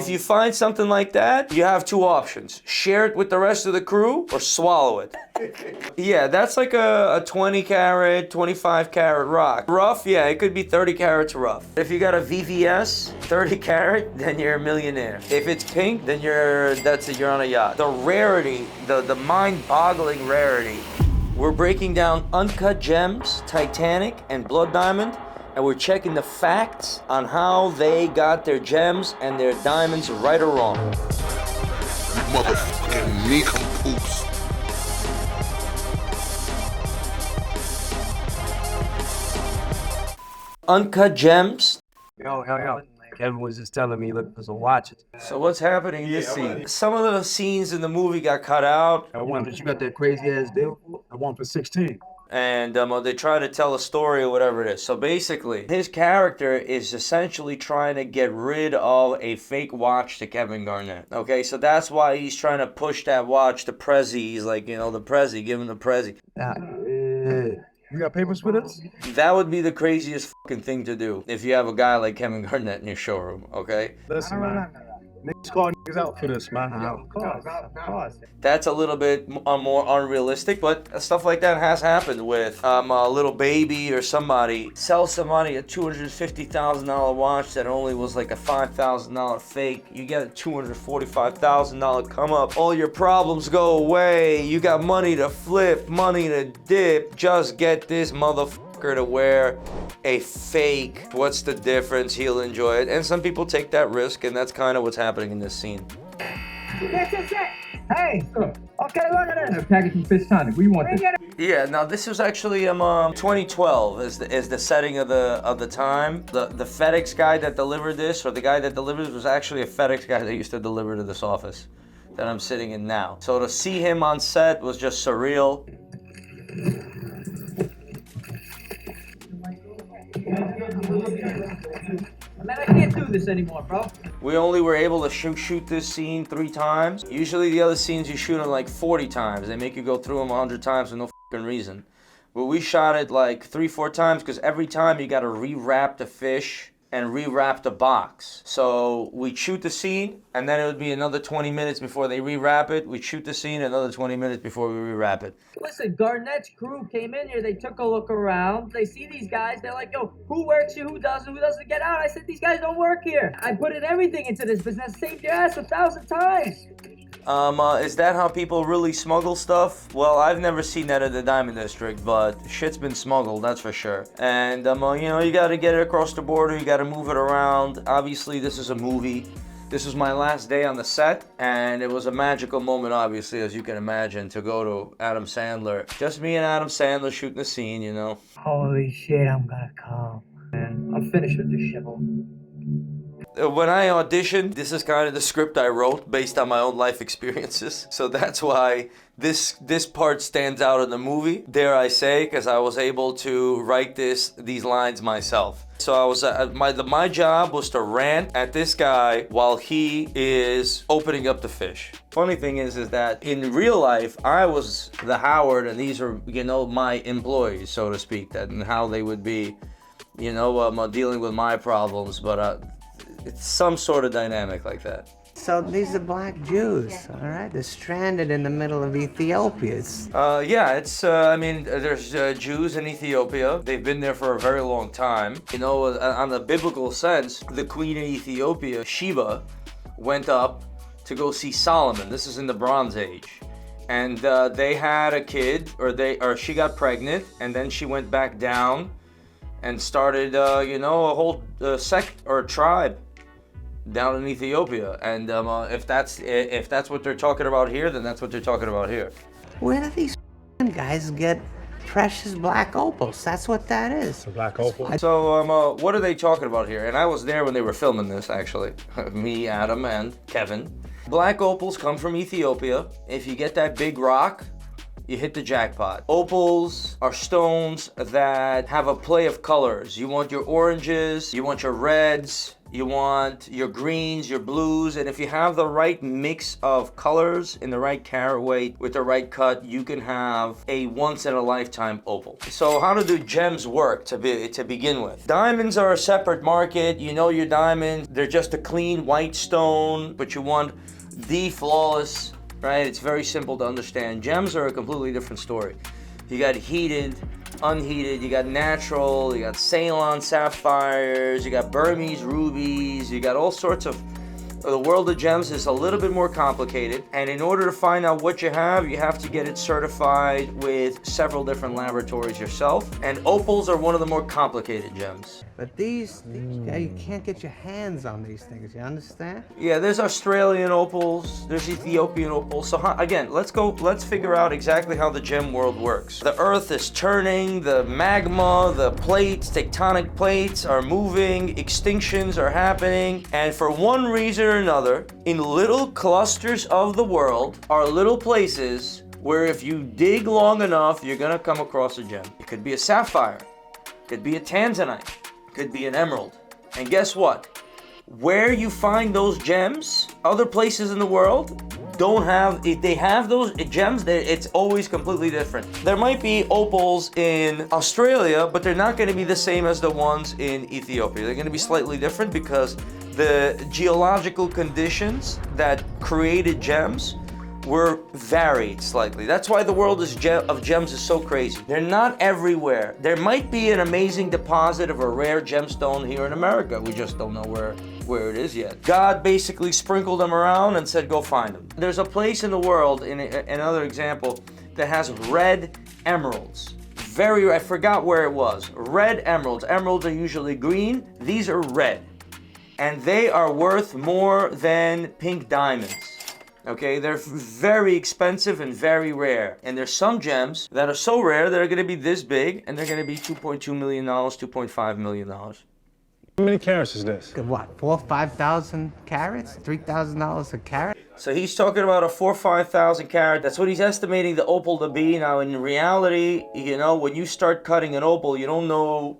If you find something like that, you have two options. Share it with the rest of the crew or swallow it. Yeah, that's like a 20 carat, 25 carat rock. Rough, yeah, it could be 30 carats rough. If you got a VVS 30 carat, then you're a millionaire. If it's pink, then you're on a yacht. The rarity, the mind-boggling rarity. We're breaking down Uncut Gems, Titanic, and Blood Diamond, and we're checking the facts on how they got their gems and their diamonds right or wrong. Motherfucking nincompoops. Uncut Gems. Yo. Kevin was just telling me, look, there's a watch. So what's happening in this scene? Some of the scenes in the movie got cut out. I wonder if you got that crazy ass deal. I want for 16. And they try to tell a story or whatever it is. So basically, his character is essentially trying to get rid of a fake watch to Kevin Garnett. Okay, so that's why he's trying to push that watch to Prezi. He's like, the Prezi, give him the Prezi. You got papers with us? That would be the craziest fucking thing to do if you have a guy like Kevin Garnett in your showroom, okay? Listen, man. Niggas call niggas out for this, man. Of course. That's a little bit more unrealistic, but stuff like that has happened with a little baby or somebody. Sell somebody a $250,000 watch that only was like a $5,000 fake. You get a $245,000 come up. All your problems go away. You got money to flip, money to dip. Just get this motherfucker to wear a fake. What's the difference? He'll enjoy it. And some people take that risk, and that's kind of what's happening in this scene. Hey, okay, look at this. Package from Fish Tonic. We want this. Yeah, now this was actually 2012 is the setting of the time. The FedEx guy that delivered this, or the guy that delivered this, was actually a FedEx guy that used to deliver to this office that I'm sitting in now. So to see him on set was just surreal. Man, I can't do this anymore, bro. We only were able to shoot this scene 3 times. Usually the other scenes you shoot them like 40 times. They make you go through them 100 times for no fucking reason. But we shot it like 3-4 times because every time you got to rewrap the fish and rewrap the box. So we'd shoot the scene, and then it would be another 20 minutes before they rewrap it. We'd shoot the scene, another 20 minutes before we rewrap it. Listen, Garnett's crew came in here, they took a look around, they see these guys, they're like, yo, who works here, who doesn't get out? I said, these guys don't work here. I put in everything into this business, saved your ass 1,000 times. Is that how people really smuggle stuff? Well, I've never seen that in the Diamond District, but shit's been smuggled, that's for sure. And, you gotta get it across the border, you gotta move it around. Obviously, this is a movie. This was my last day on the set, and it was a magical moment, obviously, as you can imagine, to go to Adam Sandler. Just me and Adam Sandler shooting the scene, Holy shit, I'm gonna come. Man, I'm finished with this shit. When I auditioned, this is kind of the script I wrote based on my own life experiences. So that's why this part stands out in the movie, dare I say, because I was able to write these lines myself. So I was my job was to rant at this guy while he is opening up the fish. Funny thing is that in real life, I was the Howard, and these are my employees, so to speak, and how they would be, dealing with my problems, but. It's some sort of dynamic like that. So these are black Jews, all right? They're stranded in the middle of Ethiopia. Yeah, there's Jews in Ethiopia. They've been there for a very long time. On the biblical sense, the queen of Ethiopia, Sheba, went up to go see Solomon. This is in the Bronze Age. And they had a kid, or she got pregnant, and then she went back down and started, a whole sect or tribe down in Ethiopia, and if that's what they're talking about here, then that's what they're talking about here. Where do these guys get precious black opals? That's what that is. A black opal. So what are they talking about here? And I was there when they were filming this, actually. Me, Adam, and Kevin. Black opals come from Ethiopia. If you get that big rock, you hit the jackpot. Opals are stones that have a play of colors. You want your oranges, you want your reds, you want your greens, your blues, and if you have the right mix of colors in the right carat weight with the right cut, you can have a once-in-a-lifetime opal. So how do gems work to begin with? Diamonds are a separate market. You know your diamond, they're just a clean white stone, but you want the flawless, right? It's very simple to understand. Gems are a completely different story. You got heated, unheated, you got natural, you got Ceylon sapphires, you got Burmese rubies, you got all sorts of... The world of gems is a little bit more complicated, and in order to find out what you have to get it certified with several different laboratories yourself, and opals are one of the more complicated gems. But these you can't get your hands on these things, you understand? Yeah, there's Australian opals, there's Ethiopian opals. So again, let's figure out exactly how the gem world works. The earth is turning, the magma, the plates, tectonic plates are moving, extinctions are happening, and for one reason or another, in little clusters of the world are little places where if you dig long enough, you're gonna come across a gem. It could be a sapphire, it could be a tanzanite, could be an emerald. And guess what? Where you find those gems, other places in the world don't have, if they have those gems, it's always completely different. There might be opals in Australia, but they're not going to be the same as the ones in Ethiopia. They're going to be slightly different because the geological conditions that created gems were varied slightly. That's why the world of gems is so crazy. They're not everywhere. There might be an amazing deposit of a rare gemstone here in America. We just don't know where it is yet. God basically sprinkled them around and said, go find them. There's a place in the world, in another example, that has red emeralds. I forgot where it was. Red emeralds. Emeralds are usually green. These are red. And they are worth more than pink diamonds. Okay, they're very expensive and very rare. And there's some gems that are so rare that are going to be this big, and they're going to be $2.2 million, $2.5 million. How many carats is this? What, 4,000 or 5,000 carats? $3,000 a carat? So he's talking about a 4,000 or 5,000 carat. That's what he's estimating the opal to be. Now, in reality, you know, when you start cutting an opal, you don't know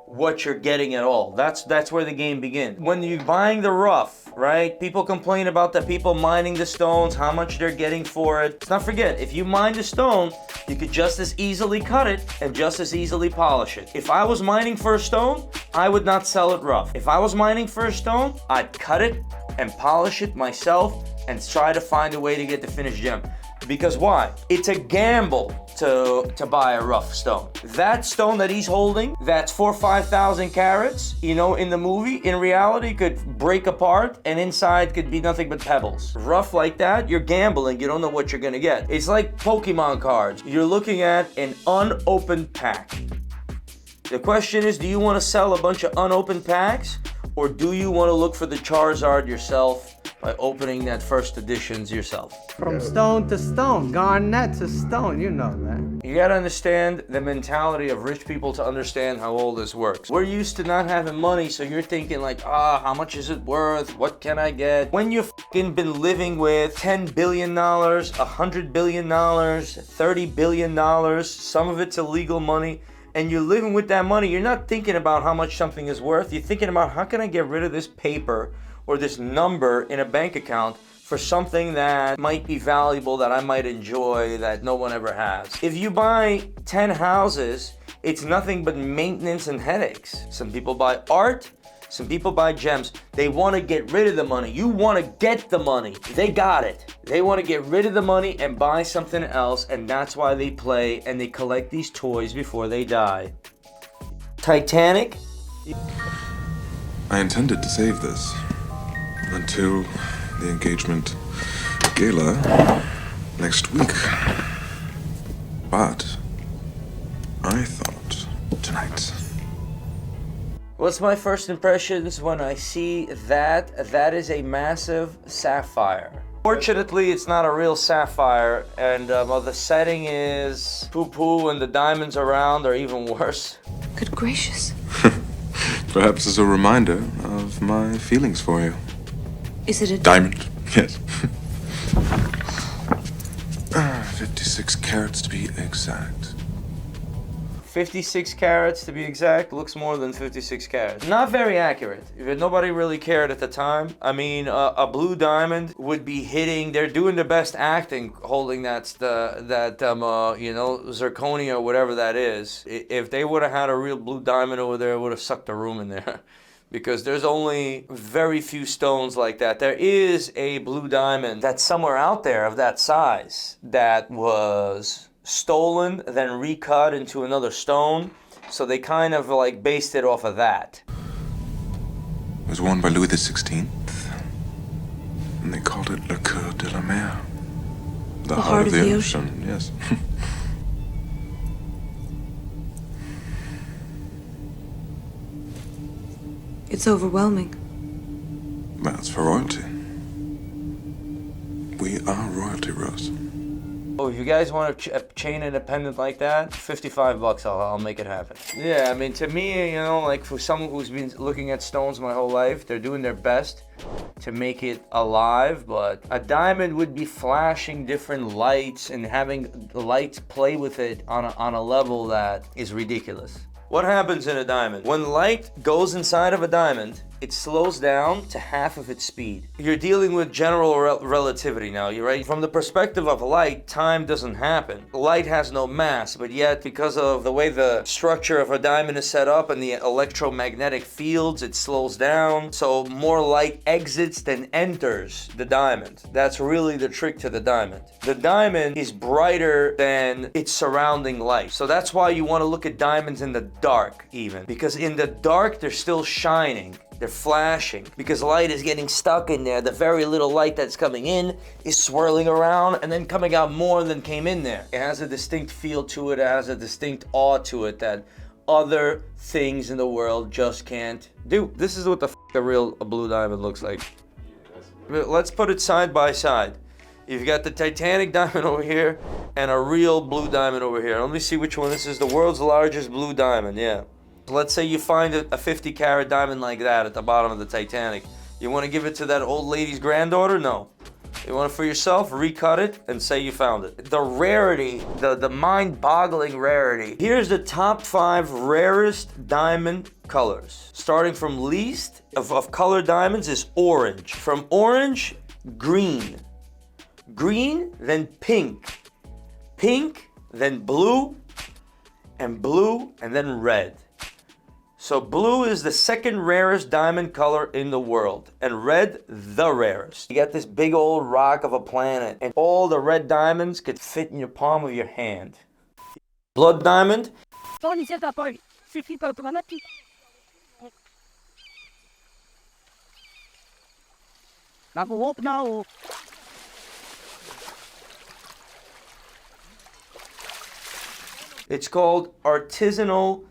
what you're getting at all. That's where the game begins. When you're buying the rough, right? People complain about the people mining the stones, how much they're getting for it. Let's not forget, if you mine the stone, you could just as easily cut it and just as easily polish it. If I was mining for a stone, I would not sell it rough. If I was mining for a stone, I'd cut it and polish it myself and try to find a way to get the finished gem. Because why? It's a gamble to buy a rough stone. That stone that he's holding, that's 4,000 or 5,000 carats, you know, in the movie, in reality could break apart and inside could be nothing but pebbles. Rough like that, you're gambling, you don't know what you're gonna get. It's like Pokemon cards. You're looking at an unopened pack. The question is, do you want to sell a bunch of unopened packs, or do you want to look for the Charizard yourself by opening that first editions yourself? From stone to stone, garnet to stone, you know that. You gotta understand the mentality of rich people to understand how all this works. We're used to not having money, so you're thinking like, how much is it worth? What can I get? When you've been living with $10 billion, $100 billion, $30 billion, some of it's illegal money, and you're living with that money, you're not thinking about how much something is worth. You're thinking about, how can I get rid of this paper or this number in a bank account for something that might be valuable, that I might enjoy, that no one ever has. If you buy 10 houses, it's nothing but maintenance and headaches. Some people buy art, some people buy gems. They want to get rid of the money. You want to get the money. They got it. They want to get rid of the money and buy something else, and that's why they play and they collect these toys before they die. Titanic? I intended to save this until the engagement gala next week. But I thought tonight. What's my first impressions when I see that? That is a massive sapphire. Fortunately, it's not a real sapphire, and the setting is poo-poo and the diamonds around are even worse. Good gracious. Perhaps as a reminder of my feelings for you. Is it a Diamond, yes. 56 carats to be exact. 56 carats to be exact, looks more than 56 carats. Not very accurate. Nobody really cared at the time. I mean, a blue diamond would be hitting, they're doing their best acting holding zirconia or whatever that is. If they would have had a real blue diamond over there, it would have sucked the room in there. Because there's only very few stones like that. There is a blue diamond that's somewhere out there of that size that was stolen, then recut into another stone. So they kind of like based it off of that. It was worn by Louis XVI, and they called it Le Coeur de la Mer. The heart of the ocean, yes. It's overwhelming. That's for royalty. We are royalty, Rose. Oh, if you guys want a chain independent like that, $55, I'll make it happen. Yeah, I mean, to me, like for someone who's been looking at stones my whole life, they're doing their best to make it alive, but a diamond would be flashing different lights and having the lights play with it on a level that is ridiculous. What happens in a diamond? When light goes inside of a diamond, it slows down to half of its speed. You're dealing with general relativity now, you're right? From the perspective of light, time doesn't happen. Light has no mass, but yet because of the way the structure of a diamond is set up and the electromagnetic fields, it slows down. So more light exits than enters the diamond. That's really the trick to the diamond. The diamond is brighter than its surrounding light. So that's why you want to look at diamonds in the dark even. Because in the dark, they're still shining. They're flashing because light is getting stuck in there. The very little light that's coming in is swirling around and then coming out more than came in there. It has a distinct feel to it. It has a distinct awe to it that other things in the world just can't do. This is what the a real blue diamond looks like. Let's put it side by side. You've got the Titanic diamond over here and a real blue diamond over here. Let me see which one. This is the world's largest blue diamond, yeah. Let's say you find a 50 carat diamond like that at the bottom of the Titanic. You want to give it to that old lady's granddaughter? No. You want it for yourself? Recut it and say you found it. The rarity, the mind-boggling rarity. Here's the top 5 rarest diamond colors. Starting from least of colored diamonds is orange. From orange, green. Green, then pink. Pink, then blue, and then red. So blue is the second rarest diamond color in the world, and red, the rarest. You got this big old rock of a planet, and all the red diamonds could fit in your palm of your hand. Blood diamond. It's called artisanal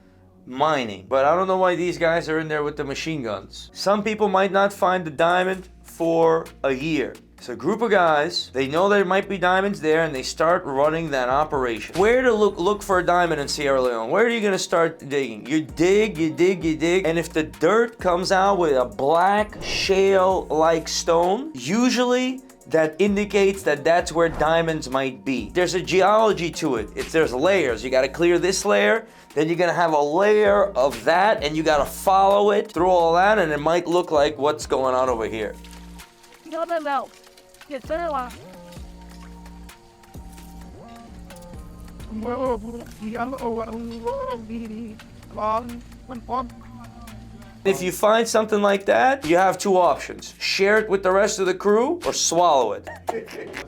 mining, but I don't know why these guys are in there with the machine guns. Some people might not find the diamond for a year. It's a group of guys, they know there might be diamonds there and they start running that operation. Where to look for a diamond in Sierra Leone? Where are you gonna start digging? You dig, and if the dirt comes out with a black shale-like stone, usually that indicates that that's where diamonds might be. There's a geology to it. There's layers. You gotta clear this layer, then you're gonna have a layer of that, and you gotta follow it through all that, and it might look like what's going on over here. If you find something like that, you have 2 options. Share it with the rest of the crew or swallow it.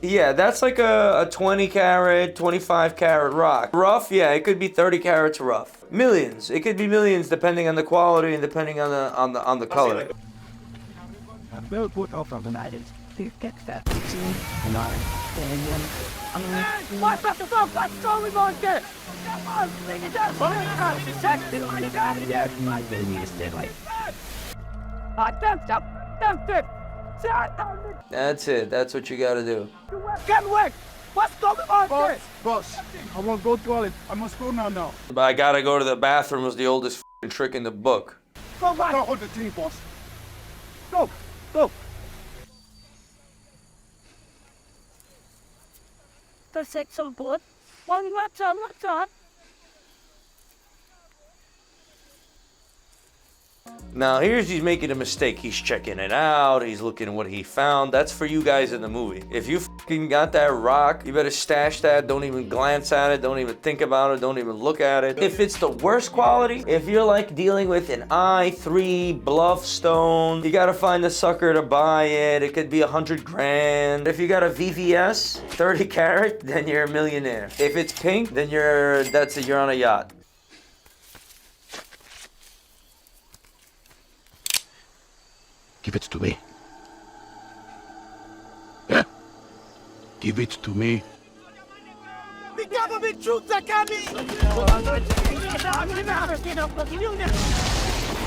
Yeah, that's like a 20 carat, 25 carat rock. Rough, yeah, it could be 30 carats rough. Millions, it could be millions depending on the quality and depending on the color. That's it. That's what you gotta do. Boss, I won't go toilet. I must go now. But I gotta go to the bathroom was the oldest trick in the book. Go back on the team, boss. Go. the sexual board. One more. Now he's making a mistake. He's checking it out. He's looking at what he found. That's for you guys in the movie. If you fucking got that rock, you better stash that. Don't even glance at it. Don't even think about it. Don't even look at it. If it's the worst quality, if you're like dealing with an I3 bluff stone, you gotta find a sucker to buy it. It could be 100 grand. If you got a VVS 30 carat, then you're a millionaire. If it's pink, then you're on a yacht. Give it to me. Yeah. Give it to me. The government troops are coming!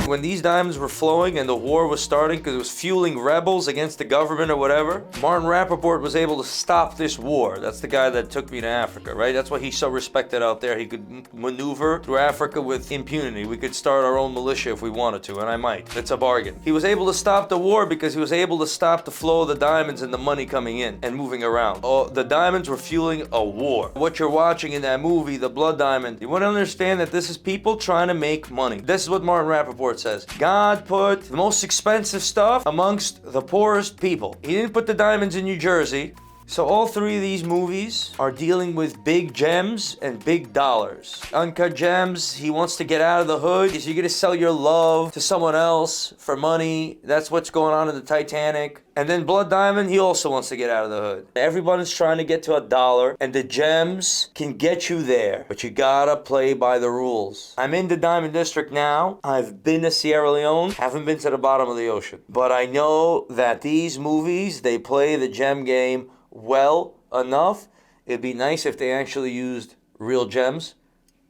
When these diamonds were flowing and the war was starting because it was fueling rebels against the government or whatever, Martin Rappaport was able to stop this war. That's the guy that took me to Africa, right? That's why he's so respected out there. He could maneuver through Africa with impunity. We could start our own militia if we wanted to, and I might. It's a bargain. He was able to stop the war because he was able to stop the flow of the diamonds and the money coming in and moving around. Oh, the diamonds were fueling a war. What you're watching in that movie, The Blood Diamond, you want to understand that this is people trying to make money. This is what Martin Rappaport says. God put the most expensive stuff amongst the poorest people. He didn't put the diamonds in New Jersey. So all three of these movies are dealing with big gems and big dollars. Uncut Gems, he wants to get out of the hood. Is you gonna sell your love to someone else for money? That's what's going on in the Titanic. And then Blood Diamond, he also wants to get out of the hood. Everybody's trying to get to $1, and the gems can get you there, but you gotta play by the rules. I'm in the Diamond District now. I've been to Sierra Leone, haven't been to the bottom of the ocean. But I know that these movies, they play the gem game well enough. It'd be nice if they actually used real gems.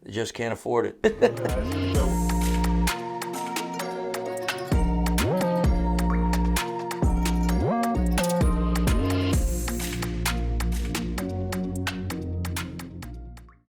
They just can't afford it.